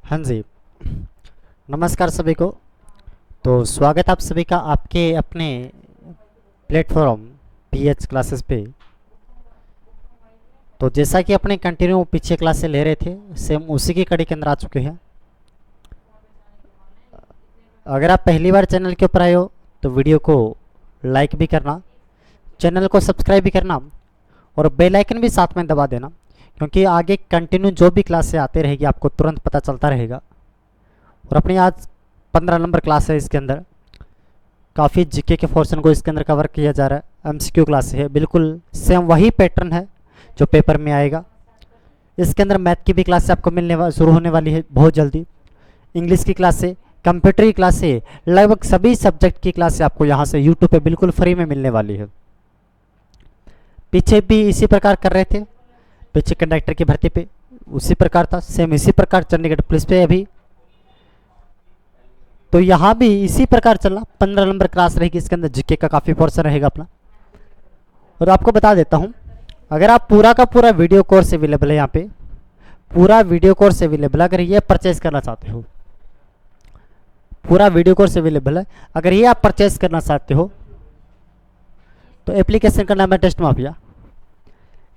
हाँ जी। नमस्कार सभी को। तो स्वागत आप सभी का आपके अपने प्लेटफॉर्म पीएच क्लासेस पे। तो जैसा कि अपने कंटिन्यू पीछे क्लासें ले रहे थे, सेम उसी की कड़ी के अंदर आ चुके हैं। अगर आप पहली बार चैनल के ऊपर आए हो तो वीडियो को लाइक भी करना, चैनल को सब्सक्राइब भी करना और बेल आइकन भी साथ में दबा देना, क्योंकि आगे कंटिन्यू जो भी क्लासें आते रहेगी आपको तुरंत पता चलता रहेगा। और अपनी आज 15 नंबर क्लास है, इसके अंदर काफ़ी जीके के पोर्शन को इसके अंदर कवर किया जा रहा है। एमसीक्यू क्लास है, बिल्कुल सेम वही पैटर्न है जो पेपर में आएगा। इसके अंदर मैथ की भी क्लास आपको शुरू होने वाली है बहुत जल्दी। इंग्लिश की क्लास है, कंप्यूटर की क्लास है, लगभग सभी सब्जेक्ट की क्लास आपको यहाँ से यूट्यूब पे बिल्कुल फ्री में मिलने वाली है। पीछे भी इसी प्रकार कर रहे थे, पीछे कंडक्टर की भर्ती पे उसी प्रकार था, सेम इसी प्रकार चंडीगढ़ पुलिस पे अभी। तो यहाँ भी इसी प्रकार चलना, 15 नंबर क्लास रहेगी, इसके अंदर जीके का काफ़ी पोर्शन रहेगा अपना। और आपको बता देता हूँ, अगर आप पूरा का पूरा वीडियो कोर्स अवेलेबल है यहाँ पे, पूरा वीडियो कोर्स अवेलेबल है। अगर ये परचेज करना चाहते हो, पूरा वीडियो कोर्स अवेलेबल है। अगर ये आप परचेज करना चाहते हो तो एप्लीकेशन का नाम है टेस्ट माफिया।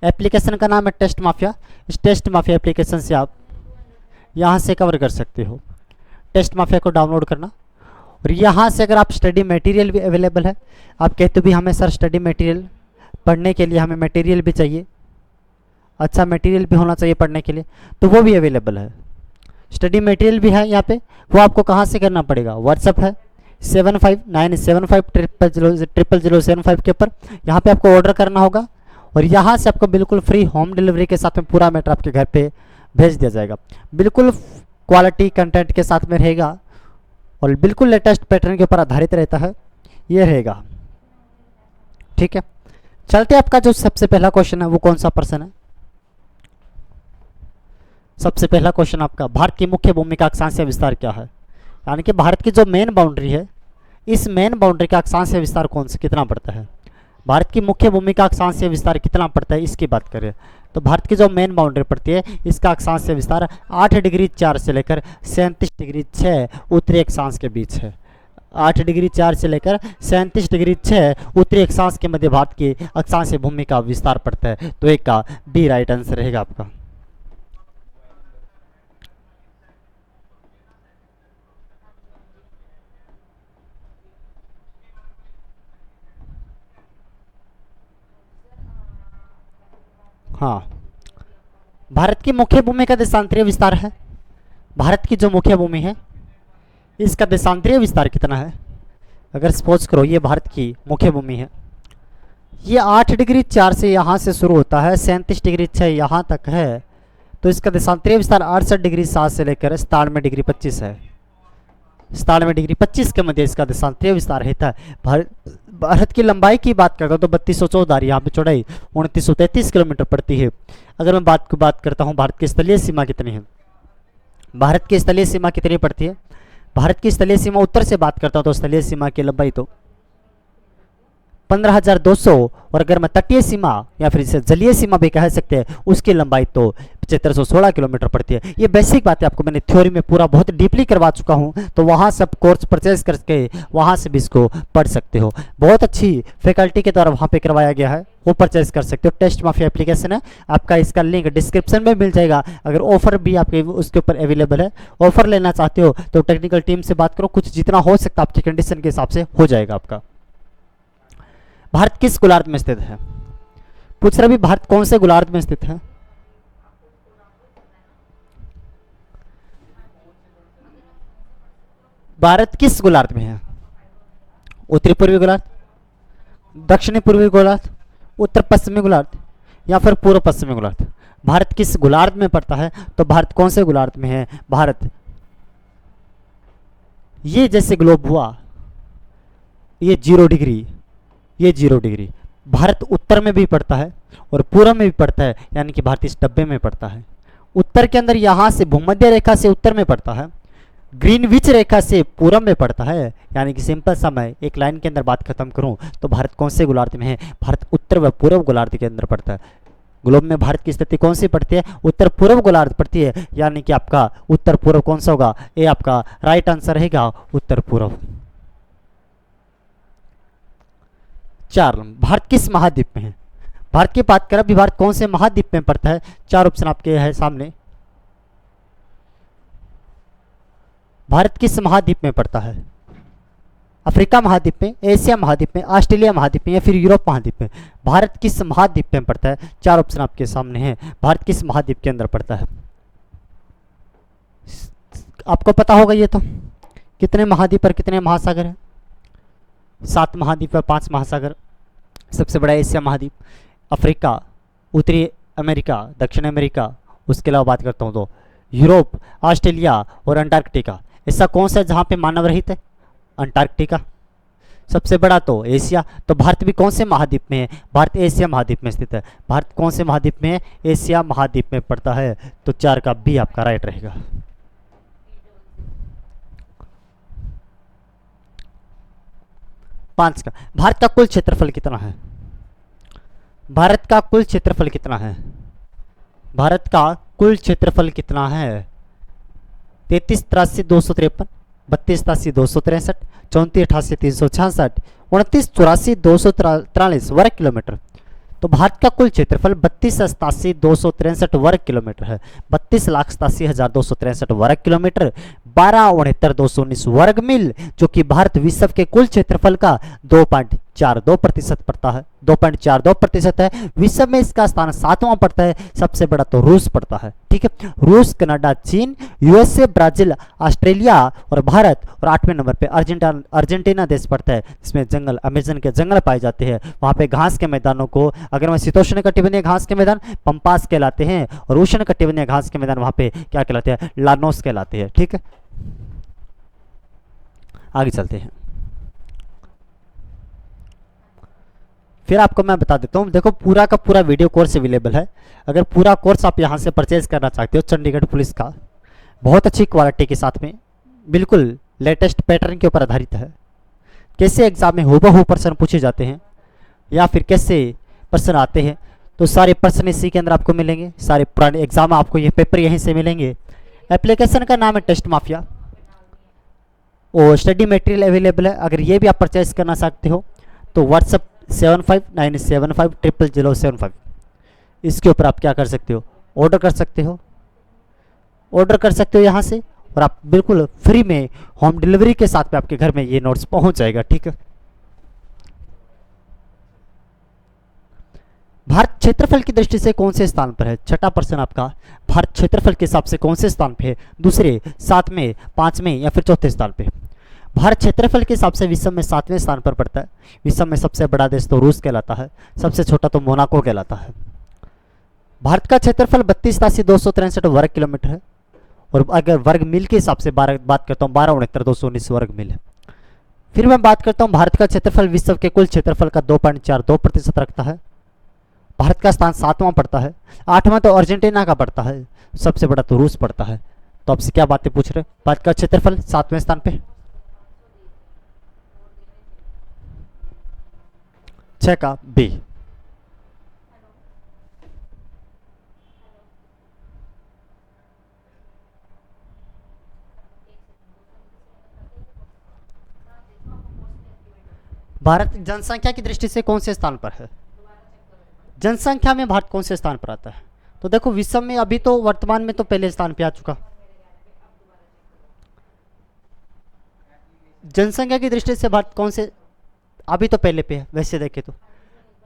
एप्लीकेशन का नाम है टेस्ट माफिया। इस टेस्ट माफिया एप्लीकेशन से आप यहाँ से कवर कर सकते हो। टेस्ट माफिया को डाउनलोड करना, और यहाँ से अगर आप स्टडी मटेरियल भी अवेलेबल है, आप कहते हो भी हमें सर स्टडी मटेरियल पढ़ने के लिए हमें मटेरियल भी चाहिए, अच्छा मटेरियल भी होना चाहिए पढ़ने के लिए, तो वो भी अवेलेबल है। स्टडी मटेरियल भी है यहाँ पे। वो आपको कहाँ से करना पड़ेगा, व्हाट्सअप है 759750000075 के ऊपर, यहाँ पे आपको ऑर्डर करना होगा और यहाँ से आपको बिल्कुल फ्री होम डिलीवरी के साथ में पूरा मैटर आपके घर पे भेज दिया जाएगा। बिल्कुल क्वालिटी कंटेंट के साथ में रहेगा और बिल्कुल लेटेस्ट पैटर्न के ऊपर आधारित रहता है, ये रहेगा। ठीक है, चलते आपका जो सबसे पहला क्वेश्चन है वो कौन सा प्रश्न है। सबसे पहला क्वेश्चन आपका, भारत की मुख्य भूमि का अक्षांशीय विस्तार क्या है। यानी कि भारत की जो मेन बाउंड्री है, इस मेन बाउंड्री का अक्षांशीय विस्तार कौन सा कितना पड़ता है। भारत की मुख्य भूमि का अक्षांशीय विस्तार कितना पड़ता है, इसकी बात करें तो भारत की जो मेन बाउंड्री पड़ती है, इसका अक्षांशीय विस्तार 8 डिग्री 4 से लेकर 37 डिग्री 6 उत्तरी अक्षांश के बीच है। 8 डिग्री 4 से लेकर 37 डिग्री 6 उत्तरी अक्षांश के मध्य भारत की अक्षांशीय भूमि का विस्तार पड़ता है। तो एक का बी राइट आंसर रहेगा आपका। हाँ, भारत की मुख्य भूमि का देशांतरीय विस्तार है। भारत की जो मुख्य भूमि है, इसका देशांतरीय विस्तार कितना है। अगर सपोज करो ये भारत की मुख्य भूमि है, ये 8 डिग्री 4 से यहाँ से शुरू होता है, 37 डिग्री 6 यहाँ तक है, तो इसका देशांतरीय विस्तार 68 डिग्री 7 से लेकर 97 डिग्री 25 है। 97 डिग्री 25 के मध्य इसका देशांतरीय विस्तार रहता है। भारत की लंबाई की बात करता हूँ तो 3214, यहाँ पे चौड़ाई 2933 किलोमीटर पड़ती है। अगर मैं बात करता हूँ भारत की स्थलीय सीमा कितनी है, भारत की स्थलीय सीमा कितनी पड़ती है। भारत की स्थलीय सीमा उत्तर से बात करता हूँ तो स्थलीय सीमा की लंबाई तो 15,200, और अगर मैं तटीय सीमा या फिर इसे जलीय सीमा भी कह सकते हैं, उसकी लंबाई तो 7516 किलोमीटर पड़ती है। ये बेसिक बातें आपको मैंने थ्योरी में पूरा बहुत डीपली करवा चुका हूँ, तो वहाँ सब कोर्स परचेज करके वहाँ से भी इसको पढ़ सकते हो। बहुत अच्छी फैकल्टी के द्वारा वहाँ पे करवाया गया है, वो परचेज कर सकते हो। टेस्ट माफिया एप्लीकेशन है आपका, इसका लिंक डिस्क्रिप्शन में मिल जाएगा। अगर ऑफर भी आपके उसके ऊपर अवेलेबल है, ऑफर लेना चाहते हो तो टेक्निकल टीम से बात करो, कुछ जितना हो सकता है आपकी कंडीशन के हिसाब से हो जाएगा आपका। भारत किस गोलार्ध में स्थित है, पूछ रहा भी भारत कौन से गोलार्ध में स्थित है। भारत किस गोलार्ध में है, उत्तरी पूर्वी गोलार्ध, दक्षिणी पूर्वी गोलार्ध, उत्तर पश्चिमी गोलार्ध या फिर पूर्व पश्चिमी गोलार्ध। भारत किस गोलार्ध में पड़ता है, तो भारत कौन से गोलार्ध में है। भारत ये जैसे ग्लोब हुआ, ये 0 डिग्री, ये 0 डिग्री। भारत उत्तर में भी पड़ता है और पूर्व में भी पड़ता है, यानी कि भारत इस डब्बे में पड़ता है। उत्तर के अंदर यहाँ से भूमध्य रेखा से उत्तर में पड़ता है, ग्रीनविच रेखा से पूर्व में पड़ता है, यानी कि सिंपल सा मैं एक लाइन के अंदर बात खत्म करूं तो भारत कौन से गोलार्ध में है, भारत उत्तर व पूर्व गोलार्ध के अंदर पड़ता है। ग्लोब में भारत की स्थिति कौन सी पड़ती है? उत्तर पूर्व गोलार्ध पड़ती है, यानी कि आपका उत्तर पूर्व कौन सा होगा? ये आपका राइट आंसर रहेगा, उत्तर पूर्व। 4, भारत किस महाद्वीप में है? भारत की बात करें अभी, भारत कौन से महाद्वीप में पड़ता है? 4 ऑप्शन आपके है सामने। भारत किस महाद्वीप में पड़ता है? अफ्रीका महाद्वीप में, एशिया महाद्वीप में, ऑस्ट्रेलिया महाद्वीप में या फिर यूरोप महाद्वीप में? भारत किस महाद्वीप में पड़ता है? 4 ऑप्शन आपके सामने हैं। भारत किस महाद्वीप के अंदर पड़ता है? आपको पता होगा ये तो, कितने महाद्वीप और कितने महासागर हैं? 7 महाद्वीप और 5 महासागर। सबसे बड़ा एशिया महाद्वीप, अफ्रीका, उत्तरी अमेरिका, दक्षिण अमेरिका, उसके अलावा बात करता हूँ तो यूरोप, ऑस्ट्रेलिया और अंटार्कटिका। ऐसा कौन सा जहाँ पे मानव रहित है? अंटार्कटिका। सबसे बड़ा तो एशिया। तो भारत भी कौन से महाद्वीप में है? भारत एशिया महाद्वीप में स्थित है। भारत कौन से महाद्वीप में है? एशिया महाद्वीप में पड़ता है। तो 4 का बी आपका राइट रहेगा। 5 का, भारत का कुल क्षेत्रफल कितना है? भारत का कुल क्षेत्रफल कितना है? भारत का कुल क्षेत्रफल कितना है? 33,83,253, 32,83,263, 34,88,366, 29,84,243 वर्ग किलोमीटर। तो भारत का कुल क्षेत्रफल 32,87,263 वर्ग किलोमीटर है। 32,87,263 वर्ग किलोमीटर, 12,69,219 वर्ग मील, जो कि भारत विश्व के कुल क्षेत्रफल का 2.42% पड़ता है। 2.42% है। विश्व में इसका स्थान 7वां पड़ता है। सबसे बड़ा तो रूस पड़ता है। ठीक है, रूस, कनाडा, चीन, यूएसए, ब्राजील, ऑस्ट्रेलिया और भारत, और 8वें नंबर पे अर्जेंटीना देश पड़ता है, जिसमें जंगल, अमेजन के जंगल पाए जाते हैं। वहाँ पे घास के मैदानों को, अगर मैं शीतोष्ण कटिबंधीय घास के मैदान पंपास कहलाते हैं, और उष्ण कटिबंधीय घास के मैदान वहाँ पे क्या कहलाते हैं? लानोस कहलाते हैं। ठीक है, आगे चलते हैं। फिर आपको मैं बता देता हूँ, देखो पूरा का पूरा वीडियो कोर्स अवेलेबल है। अगर पूरा कोर्स आप यहाँ से परचेज करना चाहते हो, चंडीगढ़ पुलिस का, बहुत अच्छी क्वालिटी के साथ में, बिल्कुल लेटेस्ट पैटर्न के ऊपर आधारित है। कैसे एग्जाम में हूबहू प्रश्न पूछे जाते हैं या फिर कैसे प्रश्न आते हैं, तो सारे प्रश्न इसी के अंदर आपको मिलेंगे। सारे पुराने एग्जाम आपको ये पेपर यहीं से मिलेंगे। एप्लीकेशन का नाम है टेस्ट माफिया, और स्टडी मटेरियल अवेलेबल है। अगर ये भी आप परचेज करना चाहते हो तो व्हाट्सअप 7597500075, इसके ऊपर आप क्या कर सकते हो? ऑर्डर कर सकते हो। ऑर्डर कर सकते हो यहाँ से, और आप बिल्कुल फ्री में होम डिलीवरी के साथ में आपके घर में ये नोट्स पहुंच जाएगा। ठीक है, भारत क्षेत्रफल की दृष्टि से कौन से स्थान पर है? छठा प्रश्न आपका, भारत क्षेत्रफल के हिसाब से कौन से स्थान पे है? दूसरे, 7वें, 5वें या फिर चौथे स्थान पे? भारत क्षेत्रफल के हिसाब से विश्व में 7वें स्थान पर पड़ता है। विश्व में सबसे बड़ा देश तो रूस कहलाता है, सबसे छोटा तो मोनाको कहलाता है। भारत का क्षेत्रफल 32,82,263 वर्ग किलोमीटर है, और अगर वर्ग मील के हिसाब से बात करता हूँ 12,69,219 वर्ग मील है। फिर मैं बात करता हूँ, भारत का क्षेत्रफल विश्व के कुल क्षेत्रफल का 2.42% रखता है। भारत का स्थान 7वां पड़ता है। 8वां तो अर्जेंटीना का पड़ता है, सबसे बड़ा तो रूस पड़ता है। तो आपसे क्या बातें पूछ रहे? भारत का क्षेत्रफल 7वें स्थान पे। 6 का बी। भारत जनसंख्या की दृष्टि से कौन से स्थान पर है? जनसंख्या में भारत कौन से स्थान पर आता है? तो देखो विश्व में अभी तो वर्तमान में तो पहले स्थान पे आ चुका। जनसंख्या की दृष्टि से भारत कौन से, अभी तो पहले पे है वैसे देखे तो,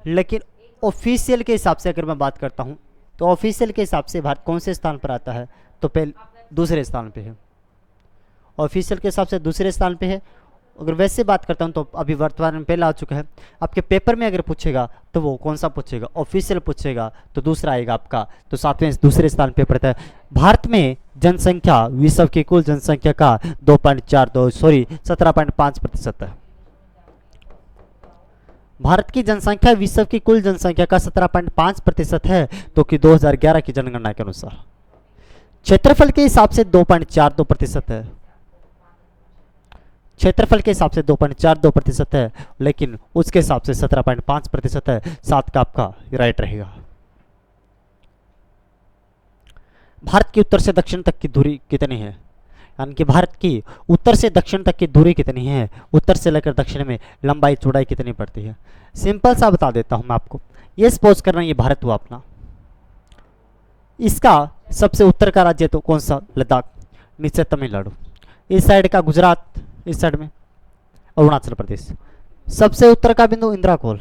लेकिन ऑफिशियल के हिसाब से अगर मैं बात करता हूँ तो ऑफिशियल के हिसाब से भारत कौन से स्थान पर आता है? तो पहले दूसरे स्थान पे है। ऑफिशियल के हिसाब से दूसरे स्थान पे है। अगर वैसे बात करता हूँ तो अभी वर्तमान में पहला आ चुका है। आपके पेपर में अगर पूछेगा तो वो कौन सा पूछेगा? ऑफिशियल पूछेगा तो दूसरा आएगा आपका, तो 7वें दूसरे स्थान पे पड़ता है। भारत में जनसंख्या विश्व की कुल जनसंख्या का 17.5% है। भारत की जनसंख्या विश्व की कुल जनसंख्या का 17.5% है, तो कि 2011 की जनगणना के अनुसार। क्षेत्रफल के हिसाब से 2.42% है। क्षेत्रफल के हिसाब से 2.42% है, लेकिन उसके हिसाब से 17.5% है। 7 का आपका राइट रहेगा। भारत की उत्तर से दक्षिण तक की दूरी कितनी है, यानी कि भारत की उत्तर से दक्षिण तक की दूरी कितनी है, उत्तर से लेकर दक्षिण में लंबाई चौड़ाई कितनी पड़ती है। सिंपल सा बता देता हूं मैं आपको। ये सपोज करना ये भारत हुआ अपना, इसका सबसे उत्तर का राज्य तो कौन सा, लद्दाख, नीचे तमिलनाडु, इस साइड का गुजरात, इस साइड में अरुणाचल प्रदेश। सबसे उत्तर का बिंदु इंदिरा कोल,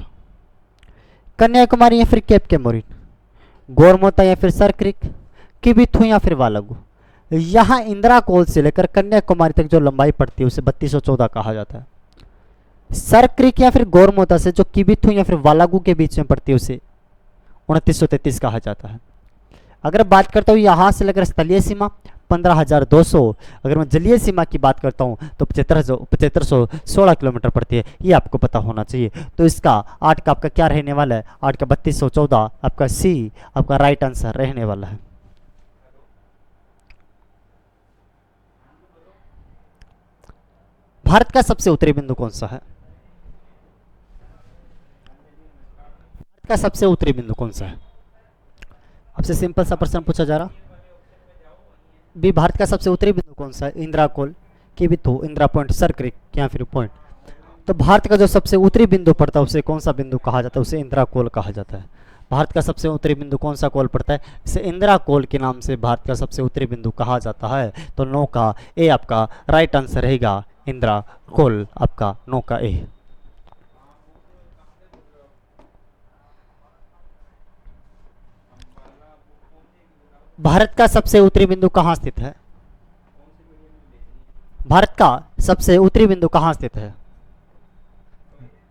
कन्याकुमारी या फिर केप केमोरिन, गोरमोता या फिर सर क्रिक, किबिथु या फिर वालगू। यहाँ इंदिरा कोल से लेकर कन्याकुमारी तक जो लंबाई पड़ती है उसे 3214 कहा जाता है। सर क्रिक या फिर गोरमोता से जो किबिथु या फिर वालागू के बीच में पड़ती है उसे 2933 कहा जाता है। अगर बात करता हूँ यहाँ से लेकर स्थलीय सीमा 15,200, अगर मैं जलीय सीमा की बात करता हूँ तो 7516 किलोमीटर पड़ती है। ये आपको पता होना चाहिए। तो इसका 8 का आपका क्या रहने वाला है, 8 का 3214 आपका सी आपका राइट आंसर रहने वाला है। भारत का सबसे उत्तरी बिंदु कौन सा है, भारत का सबसे उत्तरी बिंदु कौन सा है, आपसे सिंपल सा प्रश्न पूछा जा रहा। बी, भारत का सबसे उत्तरी बिंदु कौन सा है, इंदिरा कोल, किबिथु, इंदिरा पॉइंट, सर क्रिक या फिर पॉइंट। तो भारत का जो सबसे उत्तरी बिंदु पड़ता है उसे कौन सा बिंदु कहा जाता है, उसे इंदिरा कोल कहा जाता है। भारत का सबसे उत्तरी बिंदु कौन सा कोल पड़ता है, इसे इंदिरा कोल के नाम से भारत का सबसे उत्तरी बिंदु कहा जाता है। तो 9 का ए आपका राइट आंसर रहेगा, इंदिरा कोल आपका 9 का ए। भारत का सबसे उत्तरी बिंदु कहाँ स्थित है, भारत का सबसे उत्तरी बिंदु कहाँ स्थित है,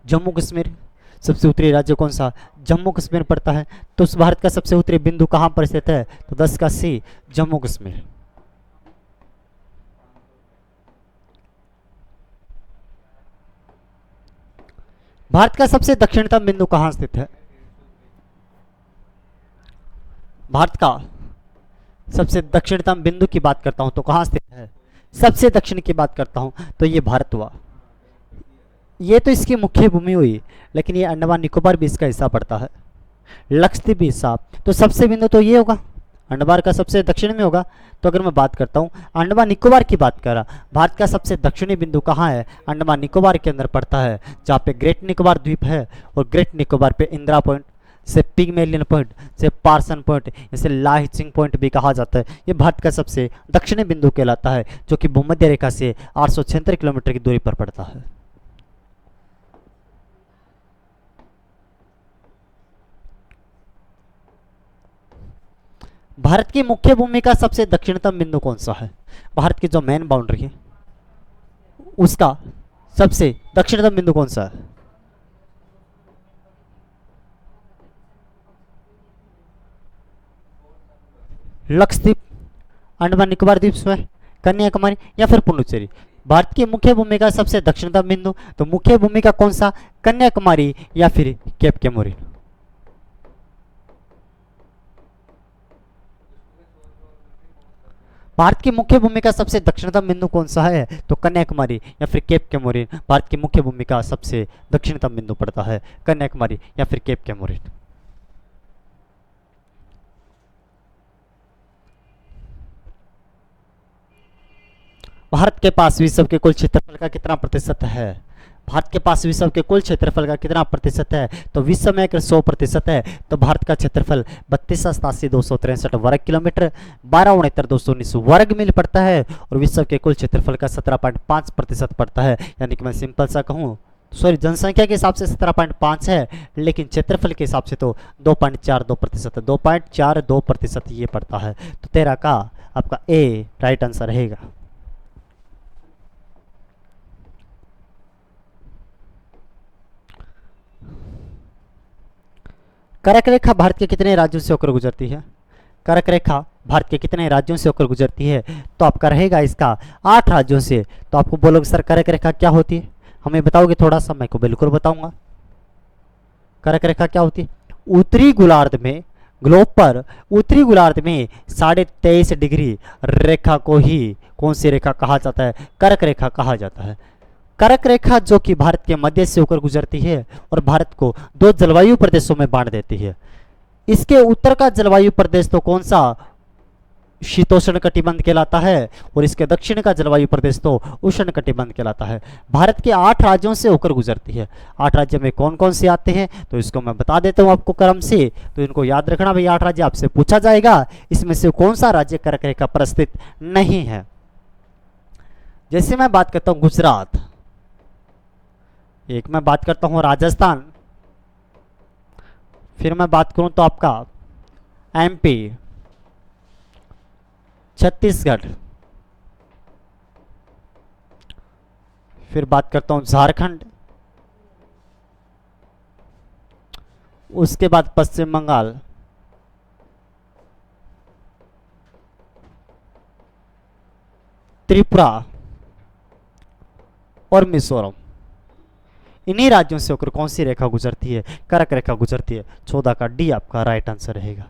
जम्मू कश्मीर। सबसे उत्तरी राज्य कौन सा, जम्मू कश्मीर पड़ता है। तो उस भारत का सबसे उत्तरी बिंदु कहाँ पर स्थित है, तो 10 का सी, जम्मू कश्मीर। भारत का सबसे दक्षिणतम बिंदु कहाँ स्थित है, भारत का सबसे दक्षिणतम बिंदु की बात करता हूं तो कहाँ स्थित है, सबसे दक्षिण की बात करता हूं तो ये भारत हुआ। ये तो इसकी मुख्य भूमि हुई, लेकिन ये अंडमान निकोबार भी इसका हिस्सा पड़ता है, लक्षद्वीप भी हिस्सा। तो सबसे बिंदु तो ये होगा, अंडमान का सबसे दक्षिण में होगा। तो अगर मैं बात करता हूँ अंडमान निकोबार की बात कर रहा, भारत का सबसे दक्षिणी बिंदु कहाँ है, अंडमान निकोबार के अंदर पड़ता है, जहाँ पे ग्रेट निकोबार द्वीप है। और ग्रेट निकोबार पे इंदिरा पॉइंट, से पिगमेलियन पॉइंट, से पार्सन पॉइंट, इसे लाहिचिंग पॉइंट भी कहा जाता है। ये भारत का सबसे दक्षिणी बिंदु कहलाता है, जो कि भूमध्य रेखा से 876 किलोमीटर की दूरी पर पड़ता है। भारत की मुख्य भूमि का सबसे दक्षिणतम बिंदु कौन सा है, भारत की जो मेन बाउंड्री है उसका सबसे दक्षिणतम बिंदु कौन सा है, लक्षद्वीप, अंडमान निकोबार द्वीप समूह, कन्याकुमारी या फिर पुडुचेरी। भारत की मुख्य भूमि का सबसे दक्षिणतम बिंदु, तो मुख्य भूमि का कौन सा, कन्याकुमारी या फिर केप केमोरिन। भारत की मुख्य भूमि का सबसे दक्षिणतम बिंदु कौन सा है, तो कन्याकुमारी या फिर केप केमोरिन। भारत की मुख्य भूमि का सबसे दक्षिणतम बिंदु पड़ता है कन्याकुमारी या फिर केप केमोरिन। भारत के पास विश्व के कुल क्षेत्रफल का कितना प्रतिशत है, भारत के पास विश्व के कुल क्षेत्रफल का कितना प्रतिशत है, तो विश्व में अगर 100% है तो भारत का क्षेत्रफल 32,87,263 वर्ग किलोमीटर 12,69,219 वर्ग मील पड़ता है। और विश्व के कुल क्षेत्रफल का 17.5% पड़ता है। यानी कि मैं सिंपल सा कहूँ, सॉरी जनसंख्या के हिसाब से 17.5 है, लेकिन क्षेत्रफल के हिसाब से तो 2.42%, 2.42% ये पड़ता है। तो 13 का आपका ए राइट आंसर रहेगा। कर्क रेखा भारत के कितने राज्यों से होकर गुजरती है, कर्क रेखा भारत के कितने राज्यों से होकर गुजरती है, तो आपका रहेगा इसका 8 राज्यों से। तो आपको बोलोगे सर कर्क रेखा क्या होती है, हमें बताओगे थोड़ा सा, मैं को बिल्कुल बताऊंगा। कर्क रेखा क्या होती है, उत्तरी गोलार्ध में, ग्लोब पर उत्तरी गोलार्ध में 23.5 डिग्री रेखा को ही कौन सी रेखा कहा जाता है, कर्क रेखा कहा जाता है। कर्क रेखा जो कि भारत के मध्य से होकर गुजरती है और भारत को 2 जलवायु प्रदेशों में बांट देती है। इसके उत्तर का जलवायु प्रदेश तो कौन सा, शीतोष्ण कटिबंध कहलाता है और इसके दक्षिण का जलवायु प्रदेश तो उष्ण कटिबंध कहलाता है। भारत के 8 राज्यों से होकर गुजरती है। 8 राज्य में कौन कौन से आते हैं तो इसको मैं बता देता हूं आपको क्रम से, तो इनको याद रखना भाई। 8 राज्य आपसे पूछा जाएगा, इसमें से कौन सा राज्य कर्क रेखा पर स्थित नहीं है। जैसे मैं बात करता हूं गुजरात, एक मैं बात करता हूं राजस्थान, फिर मैं बात करूं तो आपका एमपी, छत्तीसगढ़, फिर बात करता हूं झारखंड, उसके बाद पश्चिम बंगाल, त्रिपुरा और मिजोरम। इन्हीं राज्यों से होकर कौन सी रेखा गुजरती है, कर्क रेखा गुजरती है। 14 का डी आपका राइट आंसर रहेगा।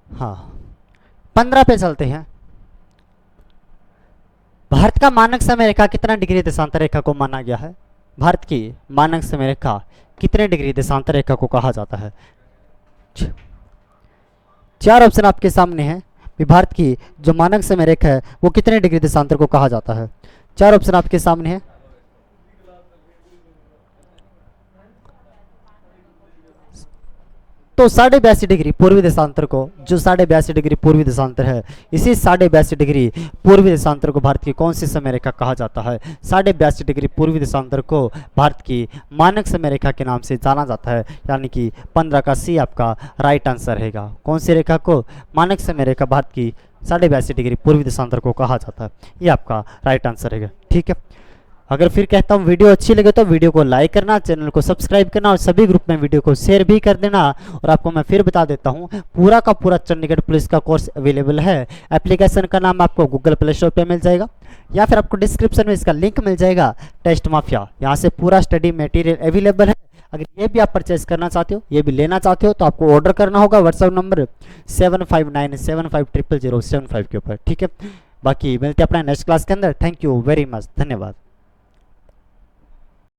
हाँ, 15 पे चलते हैं। भारत का मानक समय रेखा कितना डिग्री देशांतर रेखा को माना गया है? भारत की मानक समय रेखा कितने डिग्री देशांतर रेखा को कहा जाता है? 4 ऑप्शन आपके सामने हैं कि भारत की जो मानक समय रेखा है वो कितने डिग्री देशांतर को कहा जाता है। 4 ऑप्शन आपके सामने है। तो 82.5 डिग्री पूर्वी देशांतर को, जो 82.5 डिग्री पूर्वी देशांतर है, इसी 82.5 डिग्री पूर्वी देशांतर को भारत की कौन सी समय रेखा कहा जाता है? 82.5 डिग्री पूर्वी देशांतर को भारत की मानक समय रेखा के नाम से जाना जाता है, यानी कि 15 का सी आपका राइट आंसर रहेगा। कौन सी रेखा को मानक समय रेखा भारत की 82.5 डिग्री पूर्वी देशांतर को कहा जाता है, ये आपका राइट आंसर रहेगा। ठीक है, अगर फिर कहता हूँ वीडियो अच्छी लगे तो वीडियो को लाइक करना, चैनल को सब्सक्राइब करना और सभी ग्रुप में वीडियो को शेयर भी कर देना। और आपको मैं फिर बता देता हूँ, पूरा का पूरा चंडीगढ़ पुलिस का कोर्स अवेलेबल है। एप्लीकेशन का नाम आपको गूगल प्ले स्टोर पे मिल जाएगा या फिर आपको डिस्क्रिप्शन में इसका लिंक मिल जाएगा, टेस्ट माफिया। यहाँ से पूरा स्टडी मटेरियल अवेलेबल है। अगर ये भी आप परचेज करना चाहते हो, ये भी लेना चाहते हो, तो आपको ऑर्डर करना होगा व्हाट्सएप नंबर 7597500075 के ऊपर। ठीक है, बाकी मिलते हैं अपना नेक्स्ट क्लास के अंदर। थैंक यू वेरी मच, धन्यवाद।